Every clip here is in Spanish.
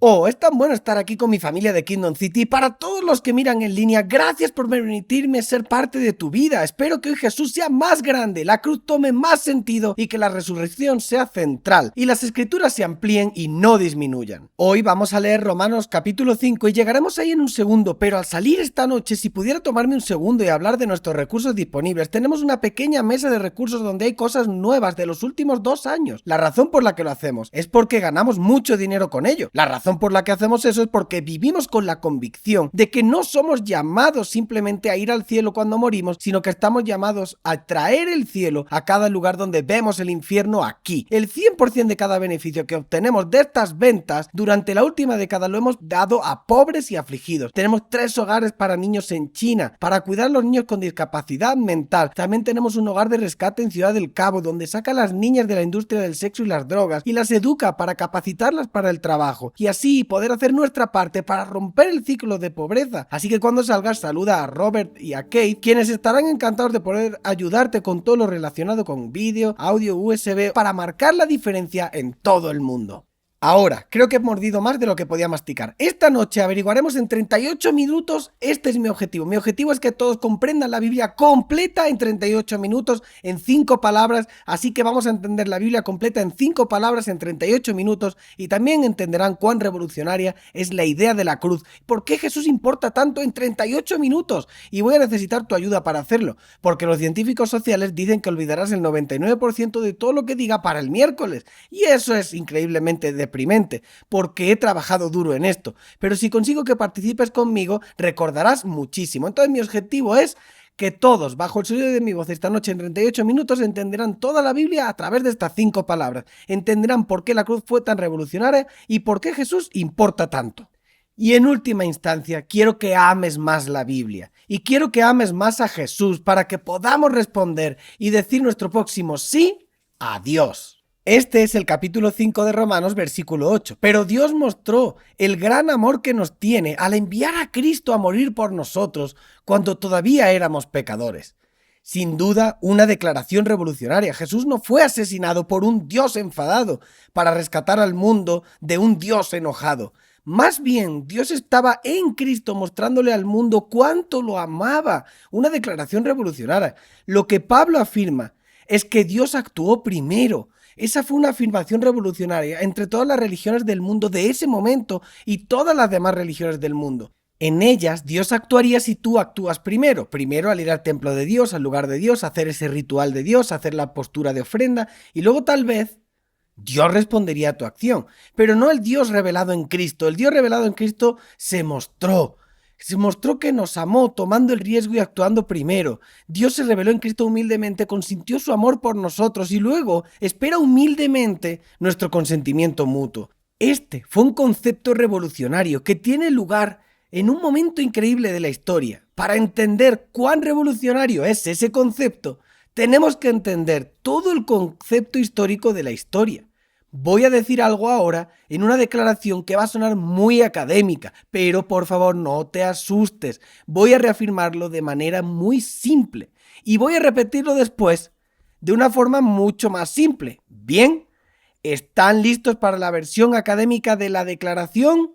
Oh, es tan bueno estar aquí con mi familia de Kingdom City. Para todos los que miran en línea, gracias por permitirme ser parte de tu vida. Espero que hoy Jesús sea más grande, la cruz tome más sentido y que la resurrección sea central y las escrituras se amplíen y no disminuyan. Hoy vamos a leer Romanos capítulo 5 y llegaremos ahí en un segundo, pero al salir esta noche, si pudiera tomarme un segundo y hablar de nuestros recursos disponibles, tenemos una pequeña mesa de recursos donde hay cosas nuevas de los últimos 2 años. La razón por la que lo hacemos es porque ganamos mucho dinero con ello. La razón por la que hacemos eso es porque vivimos con la convicción de que no somos llamados simplemente a ir al cielo cuando morimos, sino que estamos llamados a traer el cielo a cada lugar donde vemos el infierno aquí. El 100% de cada beneficio que obtenemos de estas ventas durante la última década lo hemos dado a pobres y afligidos. Tenemos 3 hogares para niños en China, para cuidar a los niños con discapacidad mental. También tenemos un hogar de rescate en Ciudad del Cabo, donde saca a las niñas de la industria del sexo y las drogas y las educa para capacitarlas para el trabajo. Y así poder hacer nuestra parte para romper el ciclo de pobreza. Así que cuando salgas, saluda a Robert y a Kate, quienes estarán encantados de poder ayudarte con todo lo relacionado con vídeo, audio, USB, para marcar la diferencia en todo el mundo. Ahora, creo que he mordido más de lo que podía masticar. Esta noche averiguaremos en 38 minutos, este es mi objetivo. Mi objetivo es que todos comprendan la Biblia completa en 38 minutos, en 5 palabras, así que vamos a entender la Biblia completa en 5 palabras en 38 minutos y también entenderán cuán revolucionaria es la idea de la cruz. ¿Por qué Jesús importa tanto en 38 minutos? Y voy a necesitar tu ayuda para hacerlo, porque los científicos sociales dicen que olvidarás el 99% de todo lo que diga para el miércoles, y eso es increíblemente deprimente, porque he trabajado duro en esto, pero si consigo que participes conmigo, recordarás muchísimo. Entonces mi objetivo es que todos, bajo el sonido de mi voz esta noche en 38 minutos, entenderán toda la Biblia a través de estas 5 palabras. Entenderán por qué la cruz fue tan revolucionaria y por qué Jesús importa tanto. Y en última instancia, quiero que ames más la Biblia y quiero que ames más a Jesús para que podamos responder y decir nuestro próximo sí a Dios. Este es el capítulo 5 de Romanos, versículo 8. Pero Dios mostró el gran amor que nos tiene al enviar a Cristo a morir por nosotros cuando todavía éramos pecadores. Sin duda, una declaración revolucionaria. Jesús no fue asesinado por un Dios enfadado para rescatar al mundo de un Dios enojado. Más bien, Dios estaba en Cristo mostrándole al mundo cuánto lo amaba. Una declaración revolucionaria. Lo que Pablo afirma es que Dios actuó primero. Esa fue una afirmación revolucionaria entre todas las religiones del mundo de ese momento y todas las demás religiones del mundo. En ellas, Dios actuaría si tú actúas primero. Primero al ir al templo de Dios, al lugar de Dios, hacer ese ritual de Dios, hacer la postura de ofrenda y luego tal vez Dios respondería a tu acción. Pero no el Dios revelado en Cristo. El Dios revelado en Cristo se mostró que nos amó tomando el riesgo y actuando primero. Dios se reveló en Cristo humildemente, consintió su amor por nosotros y luego espera humildemente nuestro consentimiento mutuo. Este fue un concepto revolucionario que tiene lugar en un momento increíble de la historia. Para entender cuán revolucionario es ese concepto, tenemos que entender todo el concepto histórico de la historia. Voy a decir algo ahora en una declaración que va a sonar muy académica, pero por favor no te asustes. Voy a reafirmarlo de manera muy simple y voy a repetirlo después de una forma mucho más simple. ¿Bien? ¿Están listos para la versión académica de la declaración?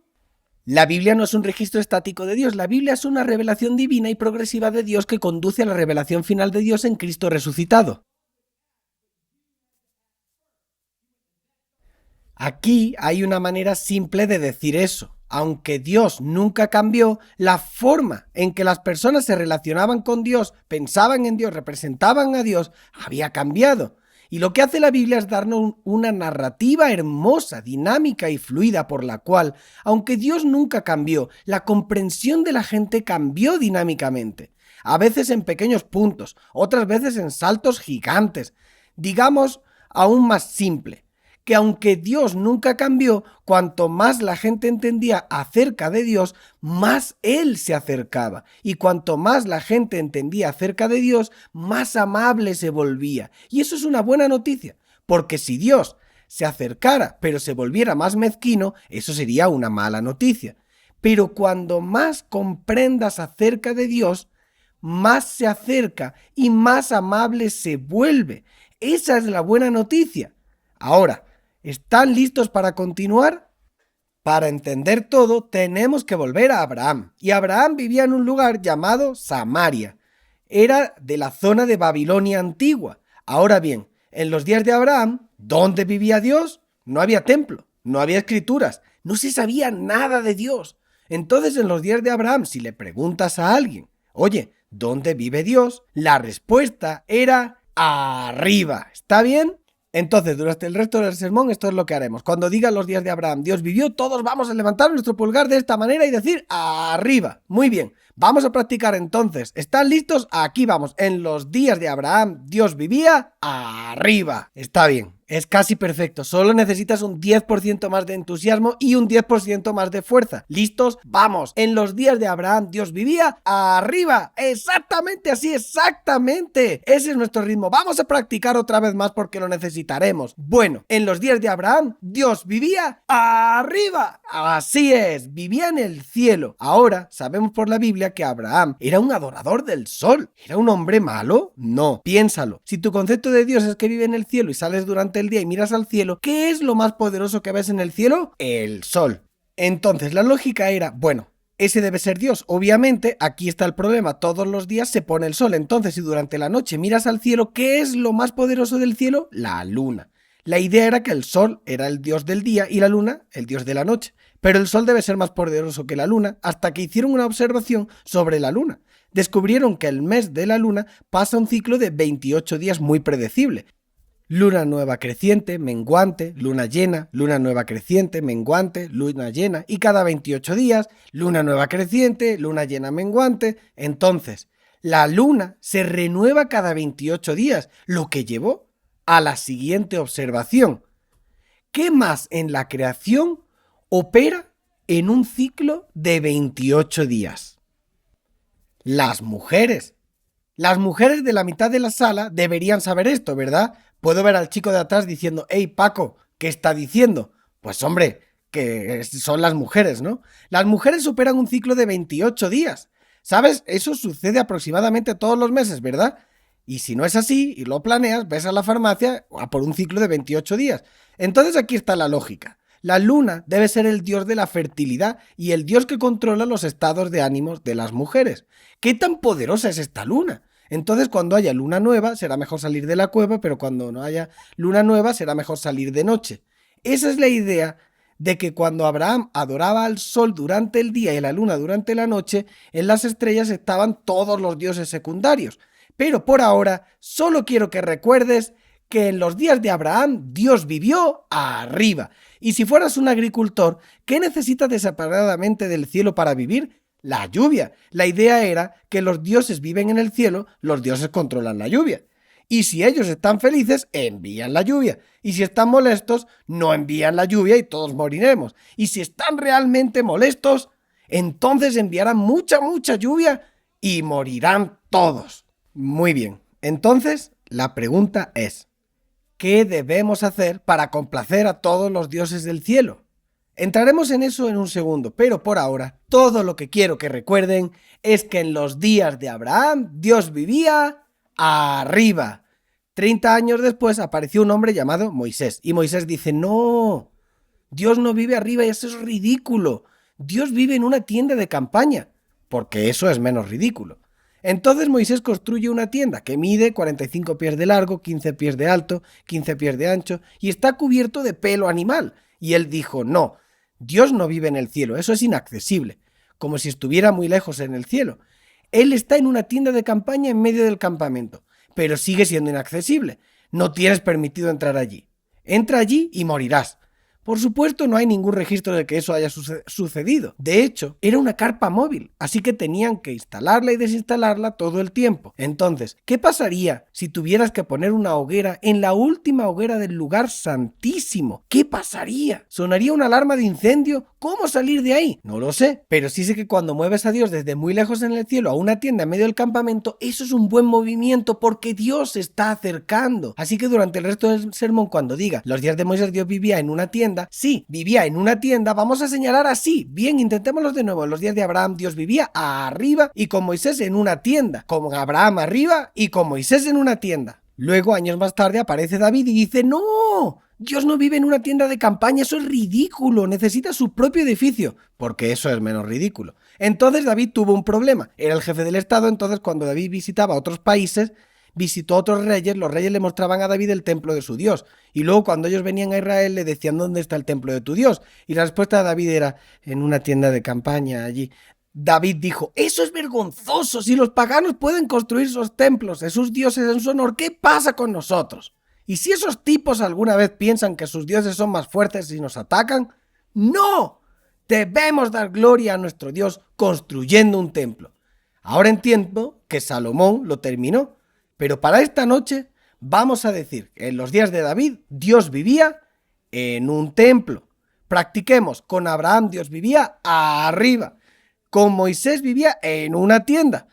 La Biblia no es un registro estático de Dios, la Biblia es una revelación divina y progresiva de Dios que conduce a la revelación final de Dios en Cristo resucitado. Aquí hay una manera simple de decir eso. Aunque Dios nunca cambió, la forma en que las personas se relacionaban con Dios, pensaban en Dios, representaban a Dios, había cambiado. Y lo que hace la Biblia es darnos una narrativa hermosa, dinámica y fluida por la cual, aunque Dios nunca cambió, la comprensión de la gente cambió dinámicamente. A veces en pequeños puntos, otras veces en saltos gigantes. Digamos, aún más simple, que aunque Dios nunca cambió, cuanto más la gente entendía acerca de Dios, más Él se acercaba. Y cuanto más la gente entendía acerca de Dios, más amable se volvía. Y eso es una buena noticia, porque si Dios se acercara, pero se volviera más mezquino, eso sería una mala noticia. Pero cuando más comprendas acerca de Dios, más se acerca y más amable se vuelve. Esa es la buena noticia. Ahora, ¿están listos para continuar? Para entender todo, tenemos que volver a Abraham. Y Abraham vivía en un lugar llamado Samaria. Era de la zona de Babilonia antigua. Ahora bien, en los días de Abraham, ¿dónde vivía Dios? No había templo, no había escrituras, no se sabía nada de Dios. Entonces, en los días de Abraham, si le preguntas a alguien, oye, ¿dónde vive Dios? La respuesta era arriba. ¿Está bien? Entonces, durante el resto del sermón, esto es lo que haremos. Cuando digan los días de Abraham, Dios vivió, todos vamos a levantar nuestro pulgar de esta manera y decir arriba. Muy bien, vamos a practicar entonces. ¿Están listos? Aquí vamos. En los días de Abraham, Dios vivía arriba. Está bien. Es casi perfecto, solo necesitas un 10% más de entusiasmo y un 10% más de fuerza. ¿Listos? ¡Vamos! En los días de Abraham, Dios vivía arriba. Exactamente así, exactamente. Ese es nuestro ritmo. Vamos a practicar otra vez más porque lo necesitaremos. Bueno, en los días de Abraham, Dios vivía arriba. Así es, vivía en el cielo. Ahora, sabemos por la Biblia que Abraham era un adorador del sol. ¿Era un hombre malo? No, piénsalo. Si tu concepto de Dios es que vive en el cielo y sales durante el día y miras al cielo, ¿qué es lo más poderoso que ves en el cielo? El sol. Entonces la lógica era, bueno, ese debe ser Dios. Obviamente, aquí está el problema, todos los días se pone el sol. Entonces, si durante la noche miras al cielo, ¿qué es lo más poderoso del cielo? La luna. La idea era que el sol era el dios del día y la luna el dios de la noche. Pero el sol debe ser más poderoso que la luna hasta que hicieron una observación sobre la luna. Descubrieron que el mes de la luna pasa un ciclo de 28 días muy predecible. Luna nueva creciente, menguante, luna llena, luna nueva creciente, menguante, luna llena y cada 28 días, luna nueva creciente, luna llena menguante. Entonces, la luna se renueva cada 28 días, lo que llevó a la siguiente observación. ¿Qué más en la creación opera en un ciclo de 28 días? Las mujeres. Las mujeres de la mitad de la sala deberían saber esto, ¿verdad? Puedo ver al chico de atrás diciendo, hey Paco, ¿qué está diciendo? Pues hombre, que son las mujeres, ¿no? Las mujeres superan un ciclo de 28 días. ¿Sabes? Eso sucede aproximadamente todos los meses, ¿verdad? Y si no es así y lo planeas, ves a la farmacia a por un ciclo de 28 días. Entonces aquí está la lógica. La luna debe ser el dios de la fertilidad y el dios que controla los estados de ánimos de las mujeres. ¿Qué tan poderosa es esta luna? Entonces, cuando haya luna nueva, será mejor salir de la cueva, pero cuando no haya luna nueva, será mejor salir de noche. Esa es la idea de que cuando Abraham adoraba al sol durante el día y la luna durante la noche, en las estrellas estaban todos los dioses secundarios. Pero por ahora, solo quiero que recuerdes que en los días de Abraham, Dios vivió arriba. Y si fueras un agricultor, ¿qué necesitas separadamente del cielo para vivir? La lluvia. La idea era que los dioses viven en el cielo, los dioses controlan la lluvia. Y si ellos están felices, envían la lluvia. Y si están molestos, no envían la lluvia y todos moriremos. Y si están realmente molestos, entonces enviarán mucha lluvia y morirán todos. Muy bien. Entonces, la pregunta es, ¿qué debemos hacer para complacer a todos los dioses del cielo? Entraremos en eso en un segundo, pero por ahora, todo lo que quiero que recuerden es que en los días de Abraham, Dios vivía arriba. 30 años después apareció un hombre llamado Moisés, y Moisés dice, no, Dios no vive arriba y eso es ridículo. Dios vive en una tienda de campaña, porque eso es menos ridículo. Entonces Moisés construye una tienda que mide 45 pies de largo, 15 pies de alto, 15 pies de ancho, y está cubierto de pelo animal. Y él dijo, no, Dios no vive en el cielo, eso es inaccesible, como si estuviera muy lejos en el cielo. Él está en una tienda de campaña en medio del campamento, pero sigue siendo inaccesible. No tienes permitido entrar allí. Entra allí y morirás. Por supuesto, no hay ningún registro de que eso haya sucedido. De hecho, era una carpa móvil, así que tenían que instalarla y desinstalarla todo el tiempo. Entonces, ¿qué pasaría si tuvieras que poner una hoguera en la última hoguera del lugar santísimo? ¿Qué pasaría? ¿Sonaría una alarma de incendio? ¿Cómo salir de ahí? No lo sé, pero sí sé que cuando mueves a Dios desde muy lejos en el cielo a una tienda en medio del campamento, eso es un buen movimiento porque Dios se está acercando. Así que durante el resto del sermón, cuando diga, los días de Moisés Dios vivía en una tienda, sí, vivía en una tienda, vamos a señalar así. Bien, intentémoslo de nuevo. En los días de Abraham, Dios vivía arriba y con Moisés en una tienda. Con Abraham arriba y con Moisés en una tienda. Luego, años más tarde, aparece David y dice, no, Dios no vive en una tienda de campaña, eso es ridículo, necesita su propio edificio, porque eso es menos ridículo. Entonces David tuvo un problema, era el jefe del estado, entonces cuando David visitaba otros países, visitó a otros reyes, los reyes le mostraban a David el templo de su Dios, y luego cuando ellos venían a Israel le decían ¿dónde está el templo de tu Dios? Y la respuesta de David era en una tienda de campaña allí. David dijo, eso es vergonzoso, si los paganos pueden construir sus templos de sus dioses en su honor, ¿qué pasa con nosotros? Y si esos tipos alguna vez piensan que sus dioses son más fuertes y nos atacan, ¡no! Debemos dar gloria a nuestro Dios construyendo un templo. Ahora entiendo que Salomón lo terminó, pero para esta noche vamos a decir que en los días de David Dios vivía en un templo. Practiquemos, con Abraham Dios vivía arriba, con Moisés vivía en una tienda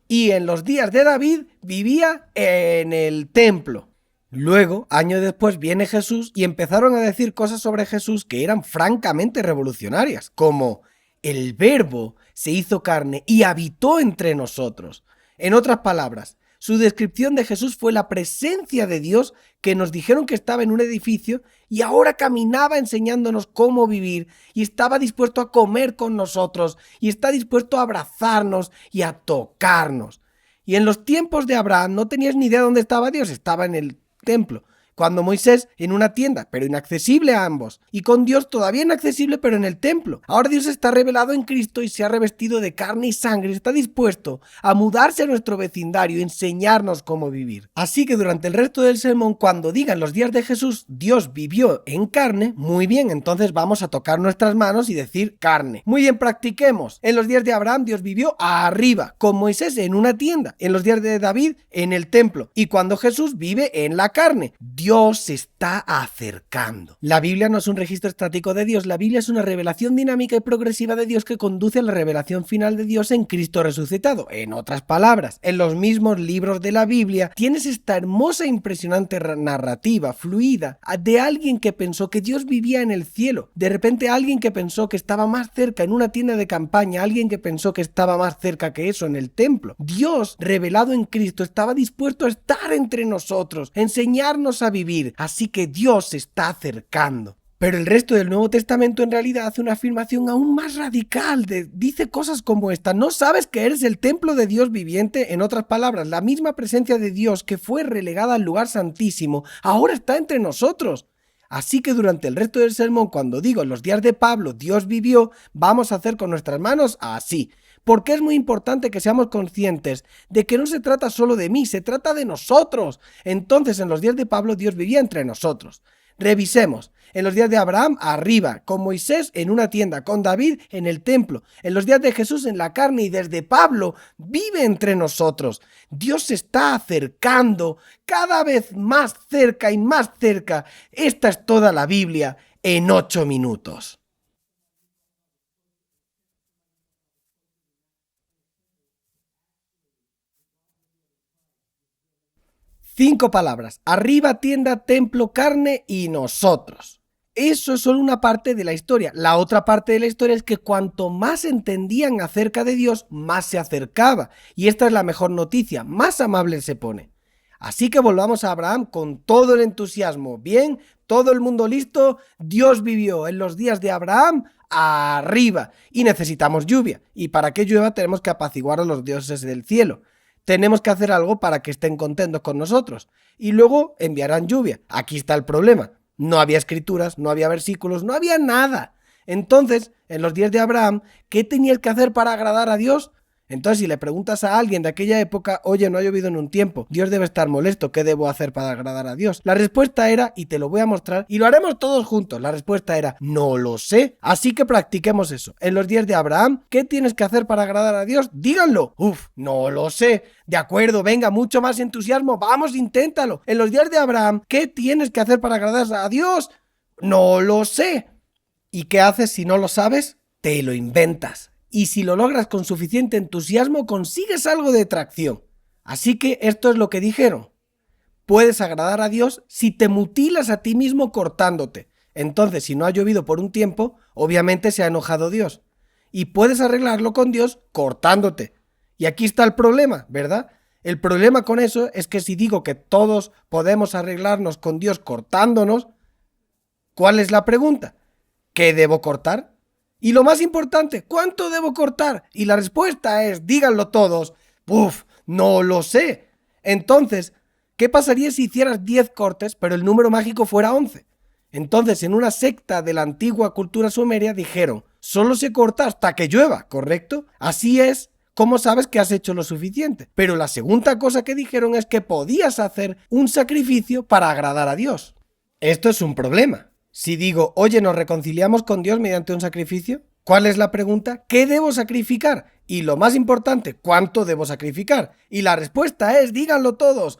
y en los días de David vivía en el templo. Luego, años después, viene Jesús y empezaron a decir cosas sobre Jesús que eran francamente revolucionarias, como el Verbo se hizo carne y habitó entre nosotros. En otras palabras, su descripción de Jesús fue la presencia de Dios que nos dijeron que estaba en un edificio y ahora caminaba enseñándonos cómo vivir y estaba dispuesto a comer con nosotros y está dispuesto a abrazarnos y a tocarnos. Y en los tiempos de Abraham no tenías ni idea dónde estaba Dios, estaba en el templo. Cuando Moisés en una tienda, pero inaccesible a ambos, y con Dios todavía inaccesible, pero en el templo. Ahora Dios está revelado en Cristo y se ha revestido de carne y sangre y está dispuesto a mudarse a nuestro vecindario y enseñarnos cómo vivir. Así que durante el resto del sermón, cuando digan los días de Jesús, Dios vivió en carne, muy bien, entonces vamos a tocar nuestras manos y decir carne. Muy bien, practiquemos. En los días de Abraham, Dios vivió arriba, con Moisés en una tienda. En los días de David, en el templo. Y cuando Jesús vive en la carne. Dios se está acercando. La Biblia no es un registro estático de Dios, la Biblia es una revelación dinámica y progresiva de Dios que conduce a la revelación final de Dios en Cristo resucitado. En otras palabras, en los mismos libros de la Biblia tienes esta hermosa e impresionante narrativa fluida de alguien que pensó que Dios vivía en el cielo, de repente alguien que pensó que estaba más cerca en una tienda de campaña, alguien que pensó que estaba más cerca que eso en el templo. Dios, revelado en Cristo, estaba dispuesto a estar entre nosotros, enseñarnos a vivir, así que Dios se está acercando. Pero el resto del Nuevo Testamento en realidad hace una afirmación aún más radical, dice cosas como esta: ¿no sabes que eres el templo de Dios viviente? En otras palabras, la misma presencia de Dios que fue relegada al lugar santísimo, ahora está entre nosotros. Así que durante el resto del sermón, cuando digo en los días de Pablo Dios vivió, vamos a hacer con nuestras manos así. Porque es muy importante que seamos conscientes de que no se trata solo de mí, se trata de nosotros. Entonces, en los días de Pablo, Dios vivía entre nosotros. Revisemos. En los días de Abraham, arriba, con Moisés en una tienda, con David en el templo, en los días de Jesús en la carne y desde Pablo, vive entre nosotros. Dios se está acercando cada vez más cerca y más cerca. Esta es toda la Biblia en 8 minutos. Cinco palabras: arriba, tienda, templo, carne y nosotros. Eso es solo una parte de la historia. La otra parte de la historia es que cuanto más entendían acerca de Dios, más se acercaba. Y esta es la mejor noticia: más amable se pone. Así que volvamos a Abraham con todo el entusiasmo. Bien, todo el mundo listo. Dios vivió en los días de Abraham arriba. Y necesitamos lluvia. Y para que llueva tenemos que apaciguar a los dioses del cielo. Tenemos que hacer algo para que estén contentos con nosotros. Y luego enviarán lluvia. Aquí está el problema. No había escrituras, no había versículos, no había nada. Entonces, en los días de Abraham, ¿qué tenías que hacer para agradar a Dios? Entonces, si le preguntas a alguien de aquella época, oye, no ha llovido en un tiempo, Dios debe estar molesto, ¿qué debo hacer para agradar a Dios? La respuesta era, y te lo voy a mostrar, y lo haremos todos juntos, la respuesta era, no lo sé. Así que practiquemos eso. En los días de Abraham, ¿qué tienes que hacer para agradar a Dios? Díganlo. No lo sé. De acuerdo, venga, mucho más entusiasmo, vamos, inténtalo. En los días de Abraham, ¿qué tienes que hacer para agradar a Dios? No lo sé. ¿Y qué haces si no lo sabes? Te lo inventas. Y si lo logras con suficiente entusiasmo, consigues algo de tracción. Así que esto es lo que dijeron. Puedes agradar a Dios si te mutilas a ti mismo cortándote. Entonces, si no ha llovido por un tiempo, obviamente se ha enojado Dios. Y puedes arreglarlo con Dios cortándote. Y aquí está el problema, ¿verdad? El problema con eso es que si digo que todos podemos arreglarnos con Dios cortándonos, ¿Cuál es la pregunta? ¿Qué debo cortar? Y lo más importante, ¿cuánto debo cortar? Y la respuesta es, díganlo todos, ¡puf! No lo sé. Entonces, ¿qué pasaría si hicieras 10 cortes, pero el número mágico fuera 11? Entonces, en una secta de la antigua cultura sumeria dijeron, solo se corta hasta que llueva, ¿correcto? Así es. ¿Cómo sabes que has hecho lo suficiente? Pero la segunda cosa que dijeron es que podías hacer un sacrificio para agradar a Dios. Esto es un problema. Si digo, oye, ¿nos reconciliamos con Dios mediante un sacrificio? ¿Cuál es la pregunta? ¿Qué debo sacrificar? Y lo más importante, ¿cuánto debo sacrificar? Y la respuesta es, díganlo todos,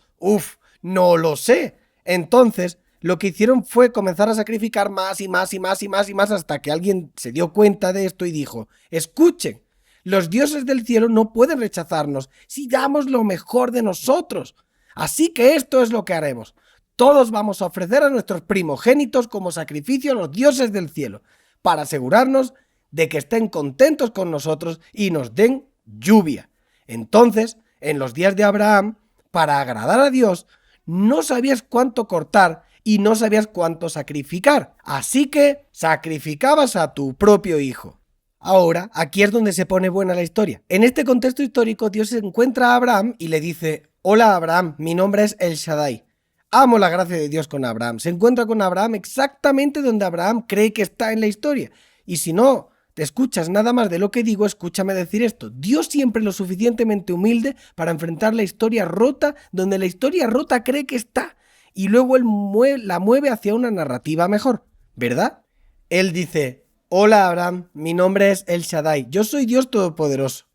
no lo sé. Entonces, lo que hicieron fue comenzar a sacrificar más y más y más y más y más hasta que alguien se dio cuenta de esto y dijo, escuchen, los dioses del cielo no pueden rechazarnos si damos lo mejor de nosotros. Así que esto es lo que haremos. Todos vamos a ofrecer a nuestros primogénitos como sacrificio a los dioses del cielo, para asegurarnos de que estén contentos con nosotros y nos den lluvia. Entonces, en los días de Abraham, para agradar a Dios, no sabías cuánto cortar y no sabías cuánto sacrificar. Así que sacrificabas a tu propio hijo. Ahora, aquí es donde se pone buena la historia. En este contexto histórico, Dios encuentra a Abraham y le dice, hola Abraham, mi nombre es El Shaddai. Amo la gracia de Dios con Abraham. Se encuentra con Abraham exactamente donde Abraham cree que está en la historia. Y si no te escuchas nada más de lo que digo, escúchame decir esto. Dios siempre es lo suficientemente humilde para enfrentar la historia rota donde la historia rota cree que está. Y luego él la mueve hacia una narrativa mejor, ¿verdad? Él dice, hola Abraham, mi nombre es El Shaddai. Yo soy Dios Todopoderoso.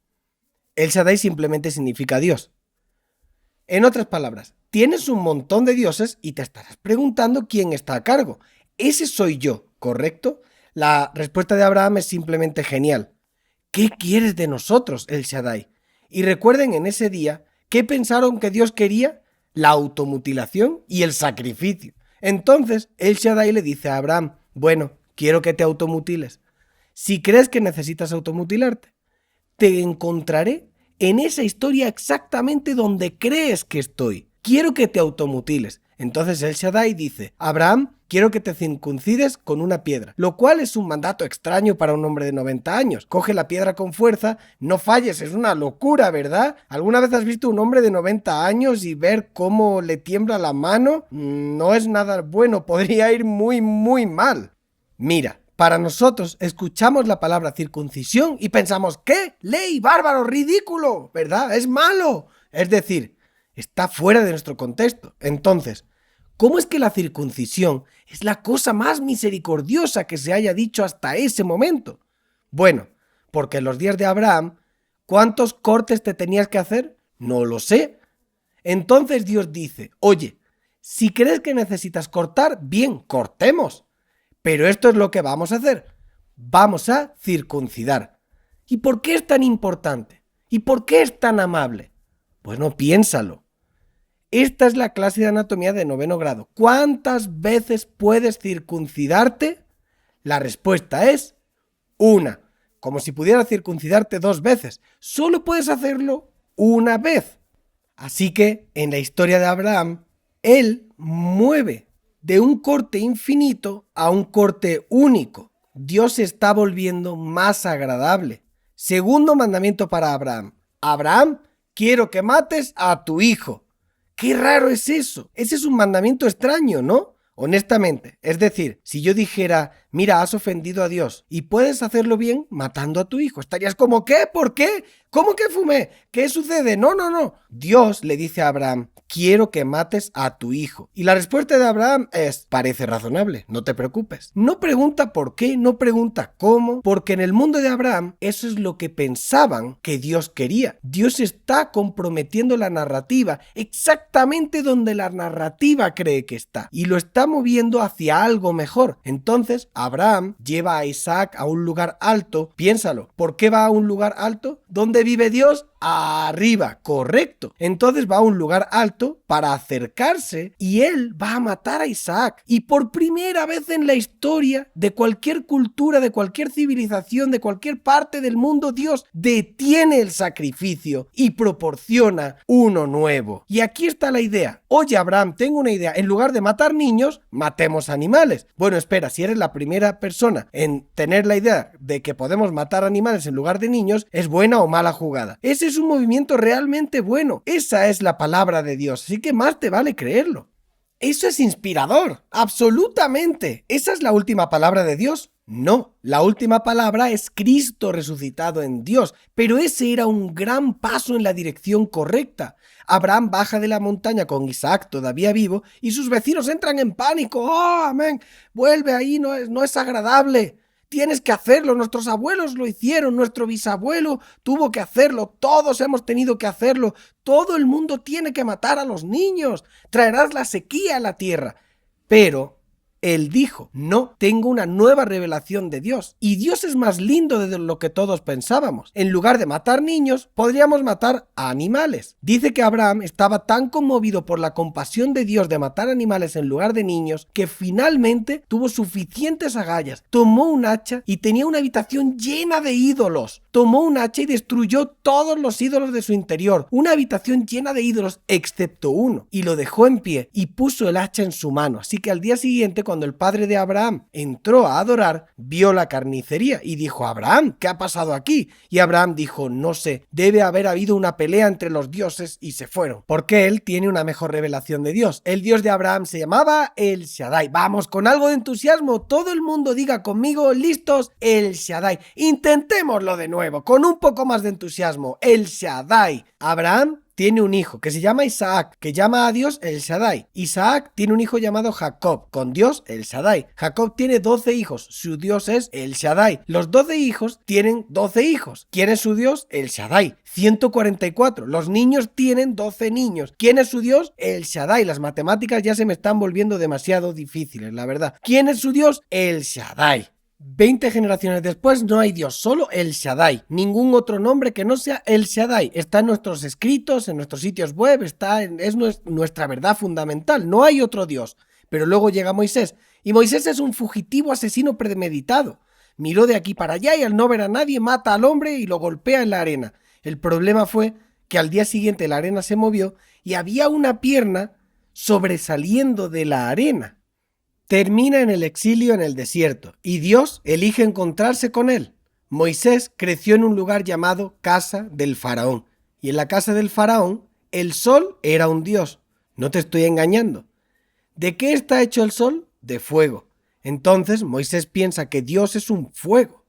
El Shaddai simplemente significa Dios. En otras palabras, tienes un montón de dioses y te estarás preguntando quién está a cargo. Ese soy yo, ¿correcto? La respuesta de Abraham es simplemente genial. ¿Qué quieres de nosotros, El Shaddai? Y recuerden en ese día, ¿qué pensaron que Dios quería? La automutilación y el sacrificio. Entonces, El Shaddai le dice a Abraham, bueno, quiero que te automutiles. Si crees que necesitas automutilarte, te encontraré en esa historia exactamente donde crees que estoy. Quiero que te automutiles. Entonces El Shaddai dice, Abraham, quiero que te circuncides con una piedra, lo cual es un mandato extraño para un hombre de 90 años. Coge la piedra con fuerza, no falles, es una locura, ¿verdad? ¿Alguna vez has visto un hombre de 90 años y ver cómo le tiembla la mano? No es nada bueno, podría ir muy, muy mal. Mira, para nosotros escuchamos la palabra circuncisión y pensamos, ¿qué? ¡Ley, bárbaro, ridículo! ¿Verdad? ¡Es malo! Es decir, está fuera de nuestro contexto. Entonces, ¿cómo es que la circuncisión es la cosa más misericordiosa que se haya dicho hasta ese momento? Bueno, porque en los días de Abraham, ¿cuántos cortes te tenías que hacer? No lo sé. Entonces Dios dice, oye, si crees que necesitas cortar, bien, cortemos. Pero esto es lo que vamos a hacer. Vamos a circuncidar. ¿Y por qué es tan importante? ¿Y por qué es tan amable? Bueno, piénsalo. Esta es la clase de anatomía de 9º grado. ¿Cuántas veces puedes circuncidarte? La respuesta es 1. Como si pudieras circuncidarte 2 veces. Solo puedes hacerlo una vez. Así que, en la historia de Abraham, él mueve de un corte infinito a un corte único. Dios se está volviendo más agradable. Segundo mandamiento para Abraham. Abraham, quiero que mates a tu hijo. ¡Qué raro es eso! Ese es un mandamiento extraño, ¿no? Honestamente, es decir, si yo dijera, mira, has ofendido a Dios y puedes hacerlo bien matando a tu hijo, estarías como, ¿qué? ¿Por qué? ¿Cómo que fumé? ¿Qué sucede? No. Dios le dice a Abraham, quiero que mates a tu hijo. Y la respuesta de Abraham es, parece razonable, no te preocupes. No pregunta por qué, no pregunta cómo, porque en el mundo de Abraham eso es lo que pensaban que Dios quería. Dios está comprometiendo la narrativa exactamente donde la narrativa cree que está y lo está moviendo hacia algo mejor. Entonces, Abraham lleva a Isaac a un lugar alto. Piénsalo, ¿por qué va a un lugar alto? ¿Dónde vive Dios? Arriba, correcto. Entonces va a un lugar alto para acercarse y él va a matar a Isaac. Y por primera vez en la historia de cualquier cultura, de cualquier civilización, de cualquier parte del mundo, Dios detiene el sacrificio y proporciona uno nuevo. Y aquí está la idea. Oye, Abraham, tengo una idea. En lugar de matar niños, matemos animales. Bueno, espera, si eres la primera persona en tener la idea de que podemos matar animales en lugar de niños, ¿es buena o mala jugada? Ese es un movimiento realmente bueno. Esa es la palabra de Dios, así que más te vale creerlo. Eso es inspirador, absolutamente. ¿Esa es la última palabra de Dios? No, la última palabra es Cristo resucitado en Dios, pero ese era un gran paso en la dirección correcta. Abraham baja de la montaña con Isaac todavía vivo y sus vecinos entran en pánico. ¡Oh, amén! Vuelve ahí, no es agradable. Tienes que hacerlo, nuestros abuelos lo hicieron, nuestro bisabuelo tuvo que hacerlo, todos hemos tenido que hacerlo, todo el mundo tiene que matar a los niños, traerás la sequía a la tierra. Pero él dijo, no, tengo una nueva revelación de Dios, y Dios es más lindo de lo que todos pensábamos. En lugar de matar niños, podríamos matar a animales. Dice que Abraham estaba tan conmovido por la compasión de Dios de matar animales en lugar de niños, que finalmente tuvo suficientes agallas, tomó un hacha y tenía una habitación llena de ídolos. Tomó un hacha y destruyó todos los ídolos de su interior, una habitación llena de ídolos excepto uno, y lo dejó en pie y puso el hacha en su mano. Así que al día siguiente, cuando el padre de Abraham entró a adorar, vio la carnicería y dijo: Abraham, ¿qué ha pasado aquí? Y Abraham dijo: no sé, debe haber habido una pelea entre los dioses y se fueron, porque él tiene una mejor revelación de Dios. El Dios de Abraham se llamaba El Shaddai. Vamos, con algo de entusiasmo, todo el mundo diga conmigo, listos, El Shaddai. Intentémoslo de nuevo, con un poco más de entusiasmo, El Shaddai. Abraham tiene un hijo que se llama Isaac, que llama a Dios El Shaddai. Isaac tiene un hijo llamado Jacob, con Dios El Shaddai. Jacob tiene 12 hijos, su Dios es El Shaddai. Los 12 hijos tienen 12 hijos. ¿Quién es su Dios? El Shaddai. 144. Los niños tienen 12 niños. ¿Quién es su Dios? El Shaddai. Las matemáticas ya se me están volviendo demasiado difíciles, la verdad. ¿Quién es su Dios? El Shaddai. 20 generaciones después no hay Dios, solo El Shaddai. Ningún otro nombre que no sea El Shaddai. Está en nuestros escritos, en nuestros sitios web, es nuestra verdad fundamental. No hay otro Dios. Pero luego llega Moisés, y Moisés es un fugitivo asesino premeditado. Miró de aquí para allá y al no ver a nadie mata al hombre y lo golpea en la arena. El problema fue que al día siguiente la arena se movió y había una pierna sobresaliendo de la arena. Termina en el exilio en el desierto y Dios elige encontrarse con él. Moisés creció en un lugar llamado Casa del Faraón, y en la casa del Faraón el sol era un dios. No te estoy engañando. ¿De qué está hecho el sol? De fuego. Entonces Moisés piensa que Dios es un fuego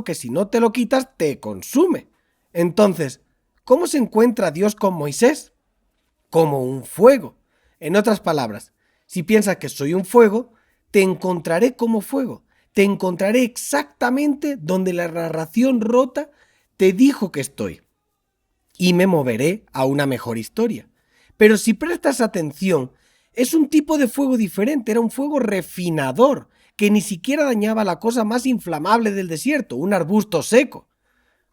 que si no te lo quitas te consume. Entonces, ¿cómo se encuentra Dios con Moisés? Como un fuego. En otras palabras, si piensas que soy un fuego, te encontraré como fuego. Te encontraré exactamente donde la narración rota te dijo que estoy. Y me moveré a una mejor historia. Pero si prestas atención, es un tipo de fuego diferente. Era un fuego refinador, que ni siquiera dañaba la cosa más inflamable del desierto, un arbusto seco.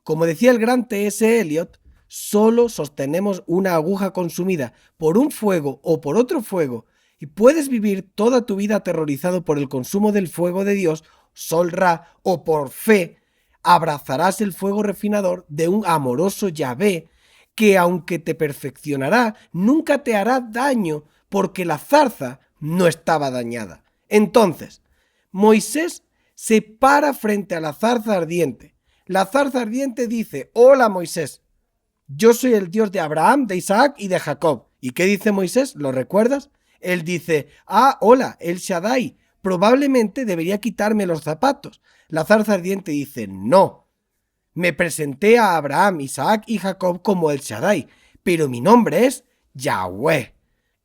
Como decía el gran T.S. Eliot, solo sostenemos una aguja consumida por un fuego o por otro fuego, y puedes vivir toda tu vida aterrorizado por el consumo del fuego de Dios, Sol Ra, o por fe, abrazarás el fuego refinador de un amoroso Yahvé, que aunque te perfeccionará, nunca te hará daño, porque la zarza no estaba dañada. Entonces, Moisés se para frente a la zarza ardiente. La zarza ardiente dice: hola Moisés, yo soy el Dios de Abraham, de Isaac y de Jacob. ¿Y qué dice Moisés? ¿Lo recuerdas? Él dice: hola, El Shaddai, probablemente debería quitarme los zapatos. La zarza ardiente dice: no, me presenté a Abraham, Isaac y Jacob como El Shaddai, pero mi nombre es Yahweh.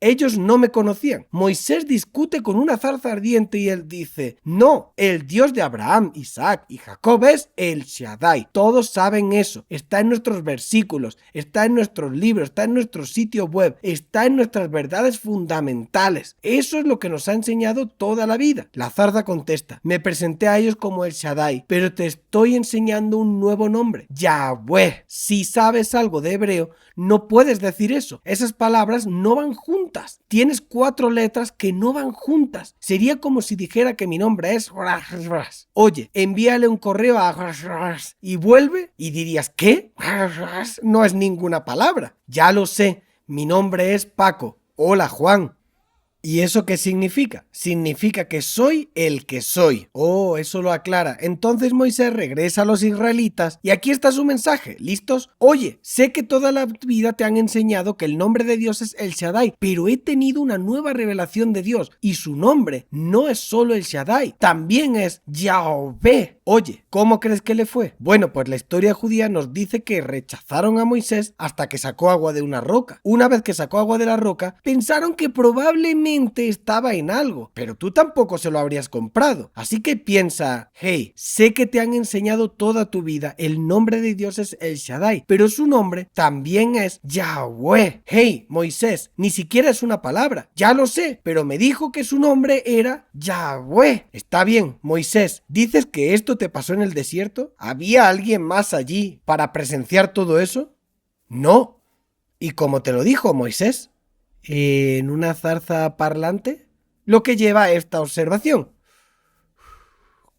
Ellos no me conocían. Moisés discute con una zarza ardiente y él dice, no, el Dios de Abraham, Isaac y Jacob es el Shaddai. Todos saben eso. Está en nuestros versículos, está en nuestros libros, está en nuestro sitio web, está en nuestras verdades fundamentales. Eso es lo que nos ha enseñado toda la vida. La zarza contesta, me presenté a ellos como el Shaddai, pero te estoy enseñando un nuevo nombre, Yahweh. Si sabes algo de hebreo, no puedes decir eso. Esas palabras no van juntas. Tienes 4 letras que no van juntas. Sería como si dijera que mi nombre es... Oye, envíale un correo a... y vuelve y dirías, ¿qué? No es ninguna palabra. Ya lo sé, mi nombre es Paco. Hola, Juan. ¿Y eso qué significa? Significa que soy el que soy. Oh, eso lo aclara. Entonces Moisés regresa a los israelitas y aquí está su mensaje. ¿Listos? Oye, sé que toda la vida te han enseñado que el nombre de Dios es el Shaddai, pero he tenido una nueva revelación de Dios y su nombre no es solo el Shaddai, también es Yahweh. Oye, ¿cómo crees que le fue? Bueno, pues la historia judía nos dice que rechazaron a Moisés hasta que sacó agua de una roca. Una vez que sacó agua de la roca, pensaron que probablemente estaba en algo, pero tú tampoco se lo habrías comprado. Así que piensa, hey, sé que te han enseñado toda tu vida, el nombre de Dios es el Shaddai, pero su nombre también es Yahweh. Hey, Moisés, ni siquiera es una palabra, ya lo sé, pero me dijo que su nombre era Yahweh. Está bien, Moisés, dices que esto te pasó en el desierto. ¿Había alguien más allí para presenciar todo eso? No. ¿Y cómo te lo dijo Moisés? ¿En una zarza parlante? Lo que lleva a esta observación.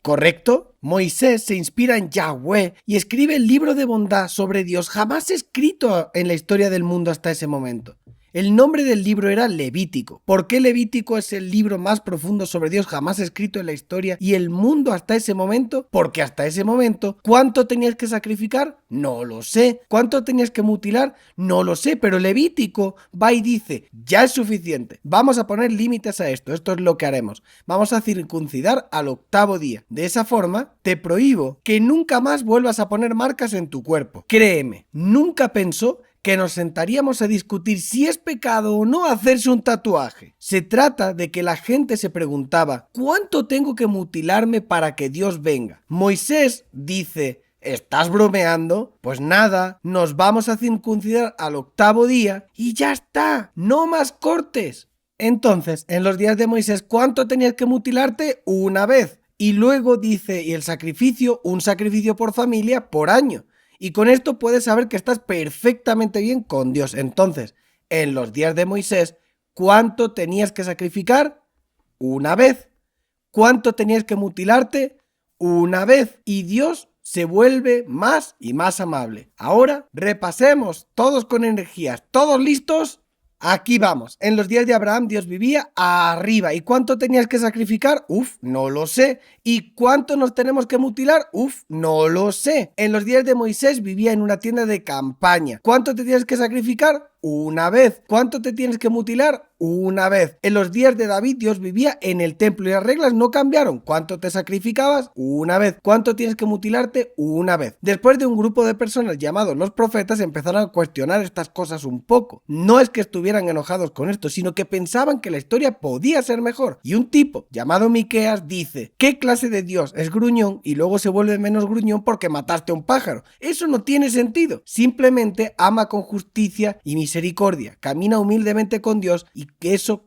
¿Correcto? Moisés se inspira en Yahweh y escribe el libro de bondad sobre Dios jamás escrito en la historia del mundo hasta ese momento. El nombre del libro era Levítico. ¿Por qué Levítico es el libro más profundo sobre Dios jamás escrito en la historia y el mundo hasta ese momento? Porque hasta ese momento, ¿cuánto tenías que sacrificar? No lo sé. ¿Cuánto tenías que mutilar? No lo sé, pero Levítico va y dice, ya es suficiente. Vamos a poner límites a esto. Esto es lo que haremos. Vamos a circuncidar al 8º día. De esa forma, te prohíbo que nunca más vuelvas a poner marcas en tu cuerpo. Créeme, nunca pensó que nos sentaríamos a discutir si es pecado o no hacerse un tatuaje. Se trata de que la gente se preguntaba, ¿cuánto tengo que mutilarme para que Dios venga? Moisés dice, ¿estás bromeando? Pues nada, nos vamos a circuncidar al 8º día y ya está, no más cortes. Entonces, en los días de Moisés, ¿cuánto tenías que mutilarte? Una vez. Y luego dice, y el sacrificio, un sacrificio por familia por año. Y con esto puedes saber que estás perfectamente bien con Dios. Entonces, en los días de Moisés, ¿cuánto tenías que sacrificar? Una vez. ¿Cuánto tenías que mutilarte? Una vez. Y Dios se vuelve más y más amable. Ahora, repasemos, todos con energías. ¿Todos listos? Aquí vamos. En los días de Abraham Dios vivía arriba. ¿Y cuánto tenías que sacrificar? No lo sé. ¿Y cuánto nos tenemos que mutilar? No lo sé. En los días de Moisés vivía en una tienda de campaña. ¿Cuánto te tienes que sacrificar? Una vez. ¿Cuánto te tienes que mutilar? Una vez. En los días de David Dios vivía en el templo y las reglas no cambiaron. ¿Cuánto te sacrificabas? Una vez. ¿Cuánto tienes que mutilarte? Una vez. Después de un grupo de personas llamados los profetas empezaron a cuestionar estas cosas un poco. No es que estuvieran enojados con esto, sino que pensaban que la historia podía ser mejor. Y un tipo llamado Miqueas dice, ¿qué clase de Dios es gruñón y luego se vuelve menos gruñón porque mataste a un pájaro? Eso no tiene sentido. Simplemente ama con justicia y misericordia, camina humildemente con Dios y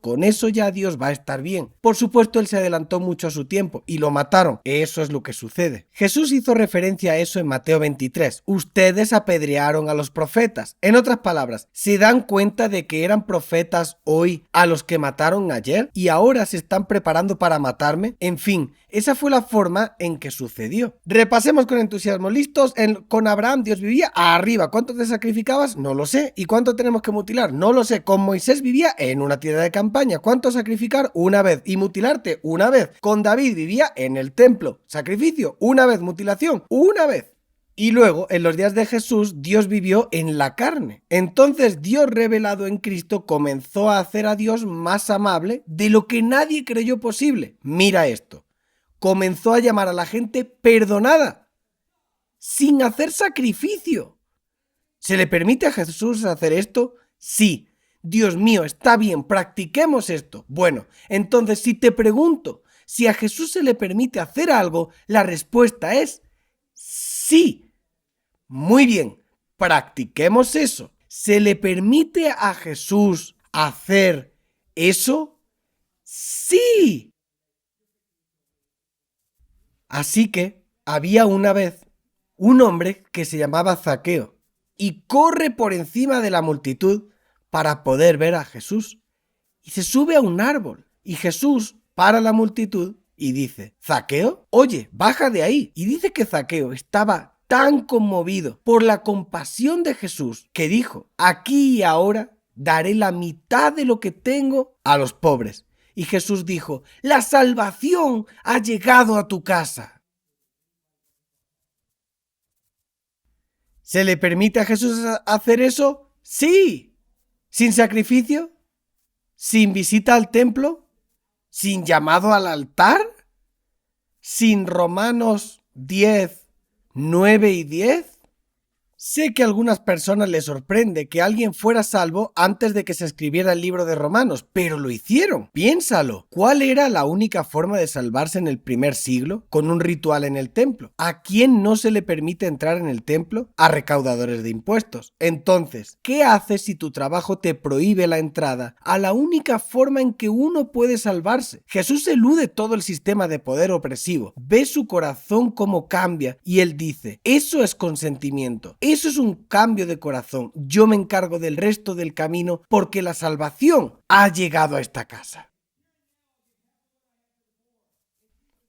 con eso ya Dios va a estar bien. Por supuesto, él se adelantó mucho a su tiempo y lo mataron. Eso es lo que sucede. Jesús hizo referencia a eso en Mateo 23. Ustedes apedrearon a los profetas. En otras palabras, ¿se dan cuenta de que eran profetas hoy a los que mataron ayer y ahora se están preparando para matarme? En fin, esa fue la forma en que sucedió. Repasemos con entusiasmo. ¿Listos? Con Abraham Dios vivía arriba. ¿Cuánto te sacrificabas? No lo sé. ¿Y cuánto tenemos que mutilar? No lo sé. Con Moisés vivía en una tienda de campaña. ¿Cuánto sacrificar? Una vez. ¿Y mutilarte? Una vez. Con David vivía en el templo. Sacrificio, una vez. Mutilación, una vez. Y luego, en los días de Jesús, Dios vivió en la carne. Entonces, Dios revelado en Cristo comenzó a hacer a Dios más amable de lo que nadie creyó posible. Mira esto. Comenzó a llamar a la gente perdonada, sin hacer sacrificio. ¿Se le permite a Jesús hacer esto? Sí. Dios mío, está bien, practiquemos esto. Bueno, entonces si te pregunto si a Jesús se le permite hacer algo, la respuesta es sí. Muy bien, practiquemos eso. ¿Se le permite a Jesús hacer eso? Sí. Así que había una vez un hombre que se llamaba Zaqueo y corre por encima de la multitud para poder ver a Jesús. Y se sube a un árbol y Jesús para la multitud y dice: Zaqueo, oye, baja de ahí. Y dice que Zaqueo estaba tan conmovido por la compasión de Jesús que dijo: aquí y ahora daré la mitad de lo que tengo a los pobres. Y Jesús dijo: la salvación ha llegado a tu casa. ¿Se le permite a Jesús hacer eso? Sí. ¿Sin sacrificio? ¿Sin visita al templo? ¿Sin llamado al altar? ¿Sin Romanos 10, 9 y 10? Sé que a algunas personas les sorprende que alguien fuera salvo antes de que se escribiera el libro de Romanos, pero lo hicieron. Piénsalo. ¿Cuál era la única forma de salvarse en el primer siglo? Con un ritual en el templo. ¿A quién no se le permite entrar en el templo? A recaudadores de impuestos. Entonces, ¿qué haces si tu trabajo te prohíbe la entrada a la única forma en que uno puede salvarse? Jesús elude todo el sistema de poder opresivo. Ve su corazón cómo cambia y él dice: eso es consentimiento. Eso es un cambio de corazón. Yo me encargo del resto del camino porque la salvación ha llegado a esta casa.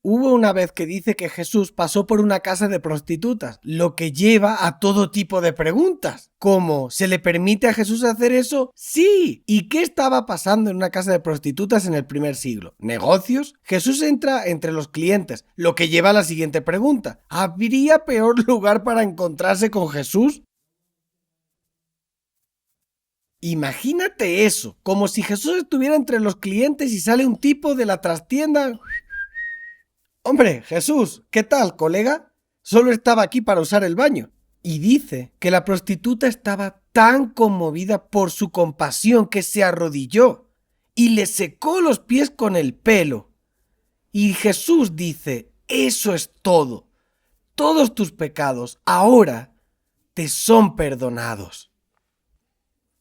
Hubo una vez que dice que Jesús pasó por una casa de prostitutas, lo que lleva a todo tipo de preguntas, como ¿se le permite a Jesús hacer eso? Sí. ¿Y qué estaba pasando en una casa de prostitutas en el primer siglo? ¿Negocios? Jesús entra entre los clientes, lo que lleva a la siguiente pregunta: ¿habría peor lugar para encontrarse con Jesús? Imagínate eso, como si Jesús estuviera entre los clientes y sale un tipo de la trastienda. Hombre, Jesús, ¿qué tal, colega? Solo estaba aquí para usar el baño. Y dice que la prostituta estaba tan conmovida por su compasión que se arrodilló y le secó los pies con el pelo. Y Jesús dice: eso es todo. Todos tus pecados ahora te son perdonados.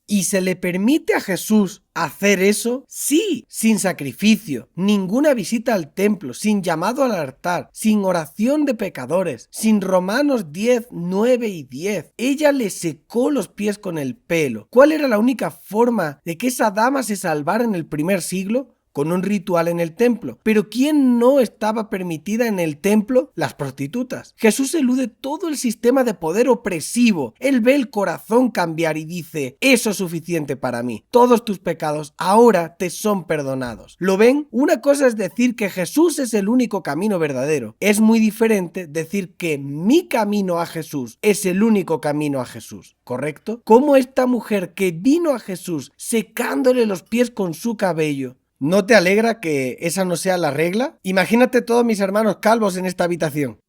¿Y se le permite a Jesús hacer eso? Sí, sin sacrificio, ninguna visita al templo, sin llamado al altar, sin oración de pecadores, sin Romanos 10, 9 y 10. Ella le secó los pies con el pelo. ¿Cuál era la única forma de que esa dama se salvara en el primer siglo? Con un ritual en el templo. Pero ¿quién no estaba permitida en el templo? Las prostitutas. Jesús elude todo el sistema de poder opresivo. Él ve el corazón cambiar y dice: eso es suficiente para mí. Todos tus pecados ahora te son perdonados. ¿Lo ven? Una cosa es decir que Jesús es el único camino verdadero. Es muy diferente decir que mi camino a Jesús es el único camino a Jesús. ¿Correcto? Como esta mujer que vino a Jesús secándole los pies con su cabello. ¿No te alegra que esa no sea la regla? Imagínate todos mis hermanos calvos en esta habitación.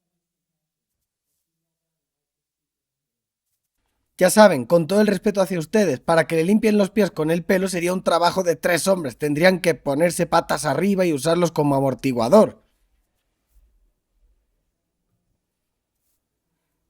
Ya saben, con todo el respeto hacia ustedes, para que le limpien los pies con el pelo sería un trabajo de 3 hombres. Tendrían que ponerse patas arriba y usarlos como amortiguador.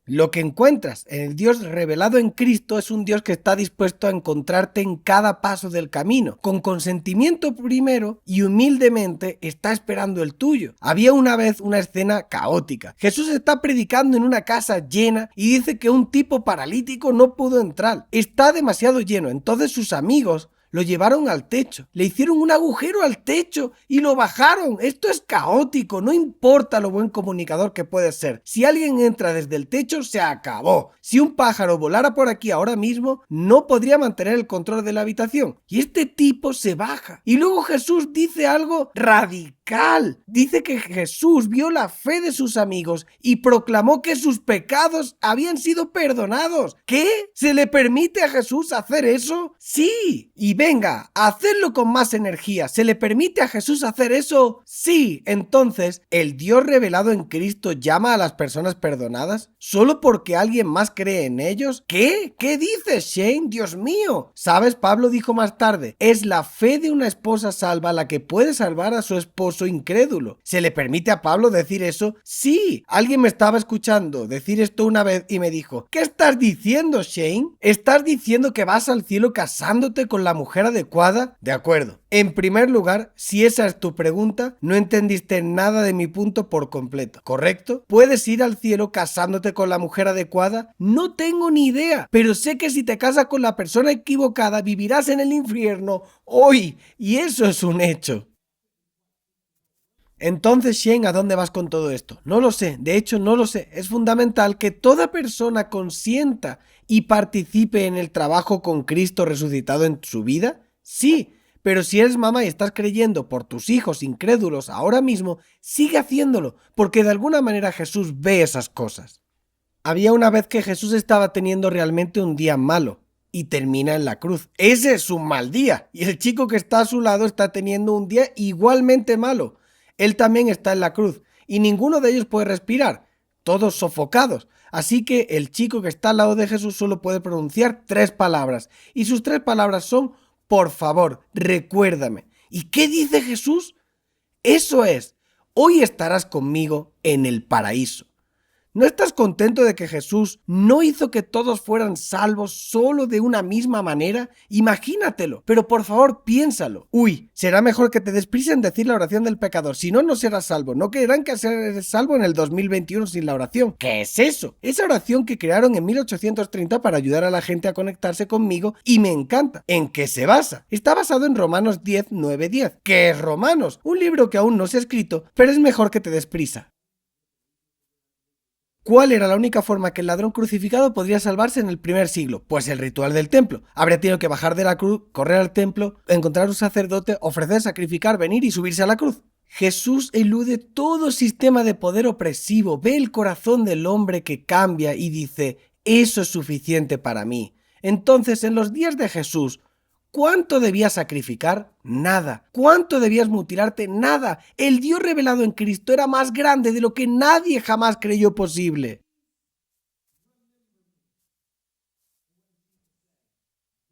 Lo que encuentras en el Dios revelado en Cristo es un Dios que está dispuesto a encontrarte en cada paso del camino, con consentimiento primero y humildemente está esperando el tuyo. Había una vez una escena caótica. Jesús está predicando en una casa llena y dice que un tipo paralítico no pudo entrar. Está demasiado lleno, entonces sus amigos lo llevaron al techo, le hicieron un agujero al techo y lo bajaron. Esto es caótico, no importa lo buen comunicador que puedes ser. Si alguien entra desde el techo, se acabó. Si un pájaro volara por aquí ahora mismo, no podría mantener el control de la habitación. Y este tipo se baja. Y luego Jesús dice algo radical. radical. Dice que Jesús vio la fe de sus amigos y proclamó que sus pecados habían sido perdonados. ¿Qué? ¿Se le permite a Jesús hacer eso? Sí. Y venga, hacedlo con más energía. ¿Se le permite a Jesús hacer eso? Sí. Entonces, ¿el Dios revelado en Cristo llama a las personas perdonadas solo porque alguien más cree en ellos? ¿Qué? ¿Qué dices, Shane? Dios mío. ¿Sabes? Pablo dijo más tarde, es la fe de una esposa salva la que puede salvar a su esposo incrédulo. ¿Se le permite a Pablo decir eso? Sí. Alguien me estaba escuchando decir esto una vez y me dijo, ¿qué estás diciendo, Shane? ¿Estás diciendo que vas al cielo casándote con la mujer adecuada? De acuerdo. En primer lugar, si esa es tu pregunta, no entendiste nada de mi punto por completo, ¿correcto? ¿Puedes ir al cielo casándote con la mujer adecuada? No tengo ni idea, pero sé que si te casas con la persona equivocada, vivirás en el infierno hoy, y eso es un hecho. Entonces, Shane, ¿a dónde vas con todo esto? No lo sé, de hecho no lo sé. Es fundamental que toda persona consienta y participe en el trabajo con Cristo resucitado en su vida. Sí, pero si eres mamá y estás creyendo por tus hijos incrédulos ahora mismo, sigue haciéndolo, porque de alguna manera Jesús ve esas cosas. Había una vez que Jesús estaba teniendo realmente un día malo y termina en la cruz. Ese es un mal día, y el chico que está a su lado está teniendo un día igualmente malo. Él también está en la cruz y ninguno de ellos puede respirar, todos sofocados. Así que el chico que está al lado de Jesús solo puede pronunciar 3 palabras y sus 3 palabras son, por favor, recuérdame. ¿Y qué dice Jesús? Eso es, hoy estarás conmigo en el paraíso. ¿No estás contento de que Jesús no hizo que todos fueran salvos solo de una misma manera? Imagínatelo, pero por favor piénsalo. Uy, será mejor que te des prisa en decir la oración del pecador, si no, no serás salvo. No creerán que serás salvo en el 2021 sin la oración. ¿Qué es eso? Esa oración que crearon en 1830 para ayudar a la gente a conectarse conmigo y me encanta. ¿En qué se basa? Está basado en Romanos 10, 9, 10. ¿Qué es Romanos? Un libro que aún no se ha escrito, pero es mejor que te des prisa. ¿Cuál era la única forma que el ladrón crucificado podría salvarse en el primer siglo? Pues el ritual del templo. Habría tenido que bajar de la cruz, correr al templo, encontrar un sacerdote, ofrecer, sacrificar, venir y subirse a la cruz. Jesús elude todo sistema de poder opresivo, ve el corazón del hombre que cambia y dice, eso es suficiente para mí. Entonces, en los días de Jesús, ¿cuánto debías sacrificar? Nada. ¿Cuánto debías mutilarte? Nada. El Dios revelado en Cristo era más grande de lo que nadie jamás creyó posible.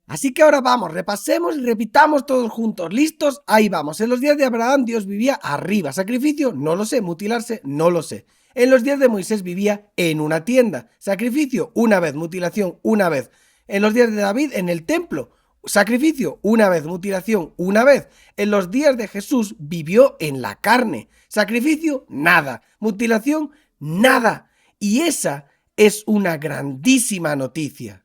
Así que ahora vamos, repasemos y repitamos todos juntos. ¿Listos? Ahí vamos. En los días de Abraham Dios vivía arriba. ¿Sacrificio? No lo sé. ¿Mutilarse? No lo sé. En los días de Moisés vivía en una tienda. ¿Sacrificio? Una vez. ¿Mutilación? Una vez. En los días de David en el templo. Sacrificio, una vez. Mutilación, una vez. En los días de Jesús vivió en la carne. Sacrificio, nada. Mutilación, nada. Y esa es una grandísima noticia.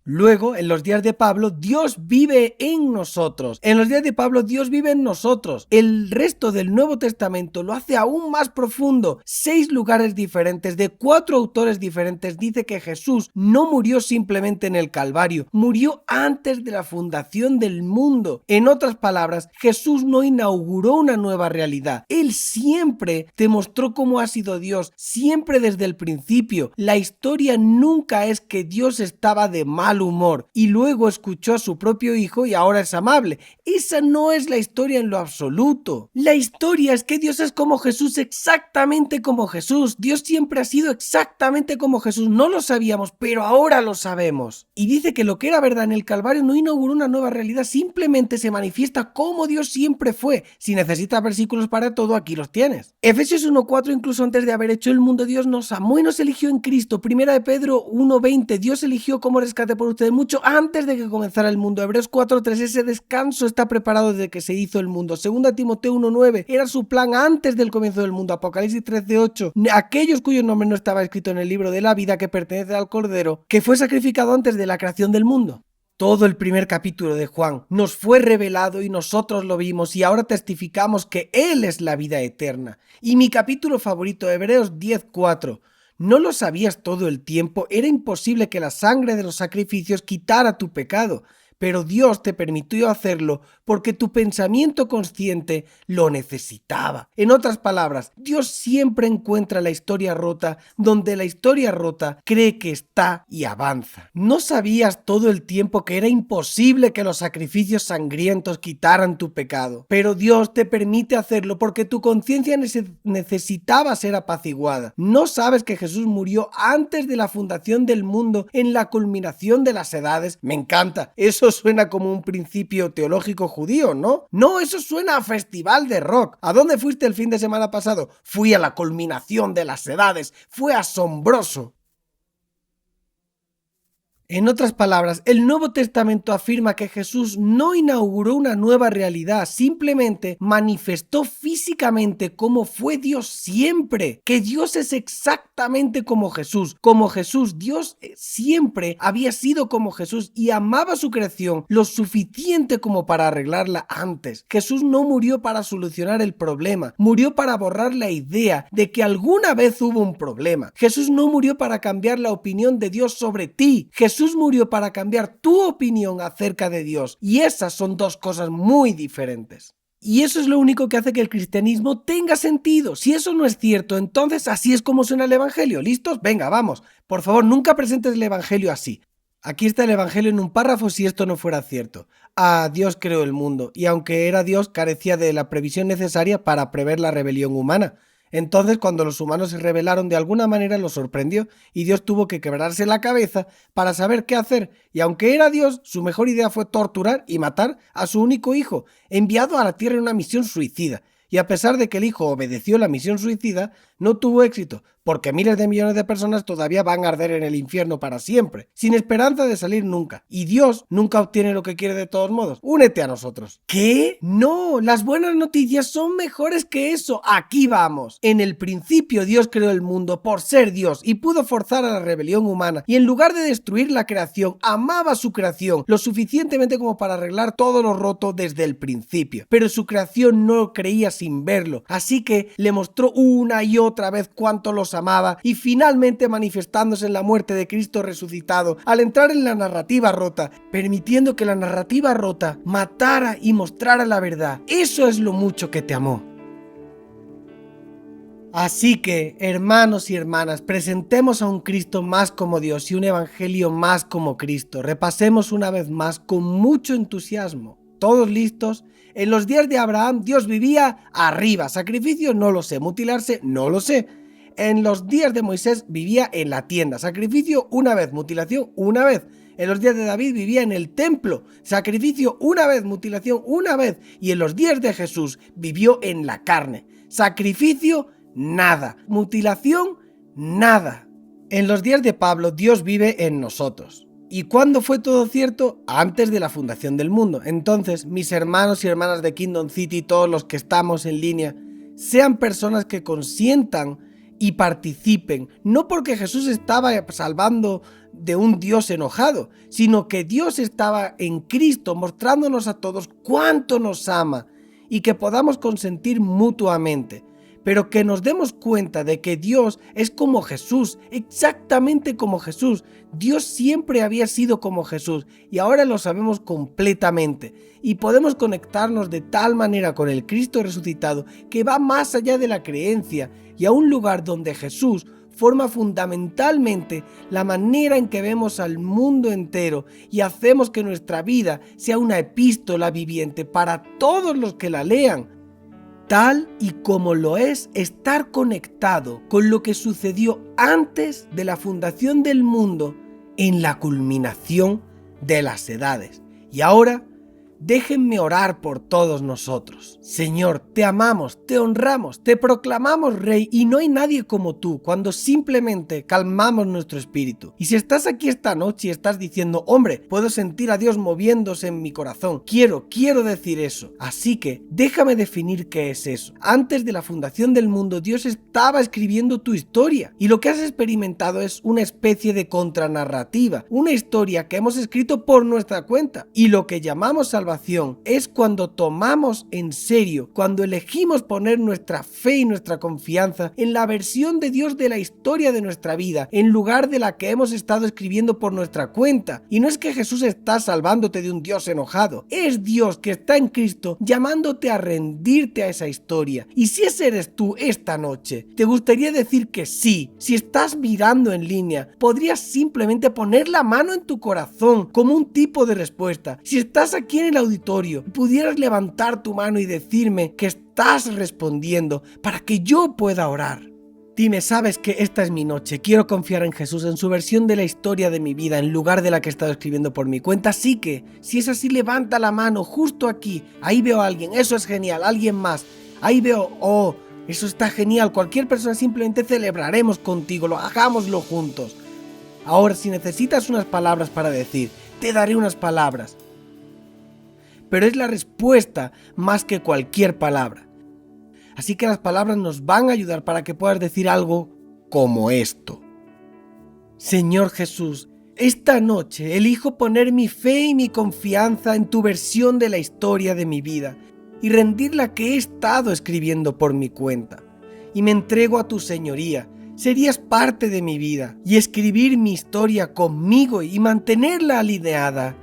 Luego, en los días de Pablo, Dios vive en nosotros. En los días de Pablo, Dios vive en nosotros. El resto del Nuevo Testamento lo hace aún más profundo. 6 lugares diferentes, de 4 autores diferentes, dice que Jesús no murió simplemente en el Calvario, murió antes de la fundación del mundo. En otras palabras, Jesús no inauguró una nueva realidad. Él siempre demostró cómo ha sido Dios, siempre desde el principio. La historia nunca es que Dios estaba de mal humor y luego escuchó a su propio hijo y ahora es amable. Esa no es la historia en lo absoluto. La historia es que Dios es como Jesús, exactamente como Jesús. Dios siempre ha sido exactamente como Jesús. No lo sabíamos, pero ahora lo sabemos. Y dice que lo que era verdad en el Calvario no inauguró una nueva realidad, simplemente se manifiesta como Dios siempre fue. Si necesitas versículos para todo, aquí los tienes. Efesios 1:4, incluso antes de haber hecho el mundo, Dios nos amó y nos eligió en Cristo. Primera de Pedro 1:20, Dios eligió como rescate por ustedes mucho antes de que comenzara el mundo. Hebreos 4:3, ese descanso está preparado desde que se hizo el mundo. Segunda Timoteo 1:9, era su plan antes del comienzo del mundo. Apocalipsis 13:8, aquellos cuyo nombre no estaba escrito en el libro de la vida que pertenece al Cordero, que fue sacrificado antes de la creación del mundo. Todo el primer capítulo de Juan nos fue revelado y nosotros lo vimos y ahora testificamos que Él es la vida eterna. Y mi capítulo favorito, Hebreos 10:4, ¿no lo sabías todo el tiempo? Era imposible que la sangre de los sacrificios quitara tu pecado, pero Dios te permitió hacerlo porque tu pensamiento consciente lo necesitaba. En otras palabras, Dios siempre encuentra la historia rota donde la historia rota cree que está y avanza. No sabías todo el tiempo que era imposible que los sacrificios sangrientos quitaran tu pecado, pero Dios te permite hacerlo porque tu conciencia necesitaba ser apaciguada. No sabes que Jesús murió antes de la fundación del mundo en la culminación de las edades. Me encanta. Eso suena como un principio teológico judío, ¿no? No, eso suena a festival de rock. ¿A dónde fuiste el fin de semana pasado? Fui a la culminación de las edades. Fue asombroso. En otras palabras, el Nuevo Testamento afirma que Jesús no inauguró una nueva realidad, simplemente manifestó físicamente cómo fue Dios siempre, que Dios es exactamente como Jesús. Dios siempre había sido como Jesús y amaba su creación lo suficiente como para arreglarla antes. Jesús no murió para solucionar el problema, murió para borrar la idea de que alguna vez hubo un problema. Jesús no murió para cambiar la opinión de Dios sobre ti. Jesús murió para cambiar tu opinión acerca de Dios, y esas son dos cosas muy diferentes. Y eso es lo único que hace que el cristianismo tenga sentido. Si eso no es cierto, entonces así es como suena el evangelio. ¿Listos? Venga, vamos. Por favor, nunca presentes el evangelio así. Aquí está el evangelio en un párrafo si esto no fuera cierto. Dios creó el mundo, y aunque era Dios, carecía de la previsión necesaria para prever la rebelión humana. Entonces, cuando los humanos se rebelaron, de alguna manera los sorprendió y Dios tuvo que quebrarse la cabeza para saber qué hacer. Y aunque era Dios, su mejor idea fue torturar y matar a su único hijo, enviado a la tierra en una misión suicida. Y a pesar de que el hijo obedeció la misión suicida, no tuvo éxito, porque miles de millones de personas todavía van a arder en el infierno para siempre, sin esperanza de salir nunca. Y Dios nunca obtiene lo que quiere de todos modos. Únete a nosotros. ¿Qué? No, las buenas noticias son mejores que eso. Aquí vamos. En el principio Dios creó el mundo por ser Dios y pudo forzar a la rebelión humana. Y en lugar de destruir la creación, amaba su creación lo suficientemente como para arreglar todo lo roto desde el principio. Pero su creación no lo creía sin verlo. Así que le mostró una y otra vez cuánto los amaba, y finalmente manifestándose en la muerte de Cristo resucitado, al entrar en la narrativa rota, permitiendo que la narrativa rota matara y mostrara la verdad. Eso es lo mucho que te amó. Así que, hermanos y hermanas, presentemos a un Cristo más como Dios y un evangelio más como Cristo. Repasemos una vez más con mucho entusiasmo. ¿Todos listos? En los días de Abraham, Dios vivía arriba. Sacrificio, no lo sé. Mutilarse, no lo sé. En los días de Moisés vivía en la tienda. Sacrificio, una vez. Mutilación, una vez. En los días de David vivía en el templo. Sacrificio, una vez. Mutilación, una vez. Y en los días de Jesús vivió en la carne. Sacrificio, nada. Mutilación, nada. En los días de Pablo, Dios vive en nosotros. ¿Y cuándo fue todo cierto? Antes de la fundación del mundo. Entonces, mis hermanos y hermanas de Kingdom City, todos los que estamos en línea, sean personas que consientan y participen, no porque Jesús estaba salvando de un Dios enojado, sino que Dios estaba en Cristo mostrándonos a todos cuánto nos ama y que podamos consentir mutuamente. Pero que nos demos cuenta de que Dios es como Jesús, exactamente como Jesús. Dios siempre había sido como Jesús y ahora lo sabemos completamente. Y podemos conectarnos de tal manera con el Cristo resucitado que va más allá de la creencia y a un lugar donde Jesús forma fundamentalmente la manera en que vemos al mundo entero y hacemos que nuestra vida sea una epístola viviente para todos los que la lean. Tal y como lo es estar conectado con lo que sucedió antes de la fundación del mundo en la culminación de las edades. Y ahora, déjenme orar por todos nosotros. Señor, te amamos, te honramos, te proclamamos Rey y no hay nadie como tú cuando simplemente calmamos nuestro espíritu. Y si estás aquí esta noche y estás diciendo, hombre, puedo sentir a Dios moviéndose en mi corazón, quiero decir eso. Así que déjame definir qué es eso. Antes de la fundación del mundo, Dios estaba escribiendo tu historia y lo que has experimentado es una especie de contranarrativa, una historia que hemos escrito por nuestra cuenta y lo que llamamos salvación salvación es cuando tomamos en serio, cuando elegimos poner nuestra fe y nuestra confianza en la versión de Dios de la historia de nuestra vida, en lugar de la que hemos estado escribiendo por nuestra cuenta. Y no es que Jesús está salvándote de un Dios enojado, es Dios que está en Cristo llamándote a rendirte a esa historia. Y si ese eres tú esta noche, te gustaría decir que sí. Si estás mirando en línea, podrías simplemente poner la mano en tu corazón como un tipo de respuesta. Si estás aquí en el auditorio, pudieras levantar tu mano y decirme que estás respondiendo para que yo pueda orar. Dime, sabes que esta es mi noche, quiero confiar en Jesús, en su versión de la historia de mi vida, en lugar de la que he estado escribiendo por mi cuenta. Así que, si es así, levanta la mano justo aquí. Ahí veo a alguien, eso es genial, alguien más. Ahí veo, oh, eso está genial, cualquier persona, simplemente celebraremos contigo, hagámoslo juntos. Ahora, si necesitas unas palabras para decir, te daré unas palabras. Pero es la respuesta más que cualquier palabra. Así que las palabras nos van a ayudar para que puedas decir algo como esto. Señor Jesús, esta noche elijo poner mi fe y mi confianza en tu versión de la historia de mi vida y rendir la que he estado escribiendo por mi cuenta. Y me entrego a tu señoría. Serías parte de mi vida y escribir mi historia conmigo y mantenerla alineada.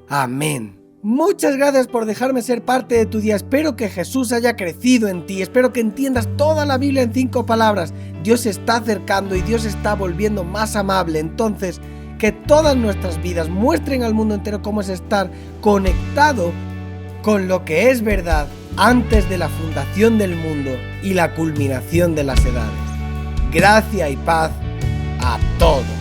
Amén. Muchas gracias por dejarme ser parte de tu día. Espero que Jesús haya crecido en ti. Espero que entiendas toda la Biblia en 5 palabras. Dios se está acercando y Dios se está volviendo más amable. Entonces, que todas nuestras vidas muestren al mundo entero cómo es estar conectado con lo que es verdad antes de la fundación del mundo y la culminación de las edades. Gracia y paz a todos.